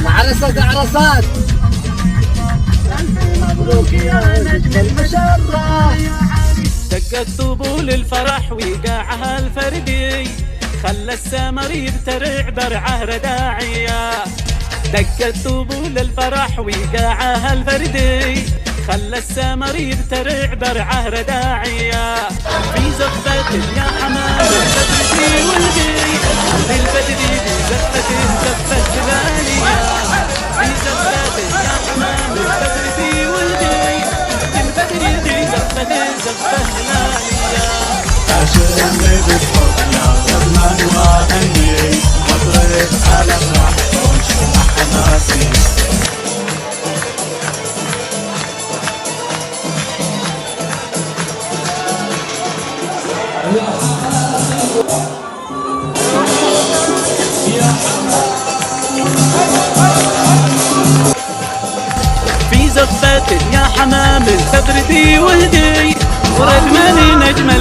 عرسات عرسات مبروك يا نجم المسرة. دقت طبول الفرح ويقاعها الفردي، خلى السمر يبترع برعه رداعية. دقت طبول الفرح ويقاعها الفردي، خلى السمر يبترع برعه رداعية. في زفة يا حمام البدري والجي، بالبدري بزفة زفة ثانية. في زفة يا حمام البدري والجي، بالبدري بزفة زفة ثانية. عاشقني بالحب يا غضبان وهني، حضرت على فرح وانشرح حماسي. في زفة يا حمام البدري والجي، ورجمني نجمة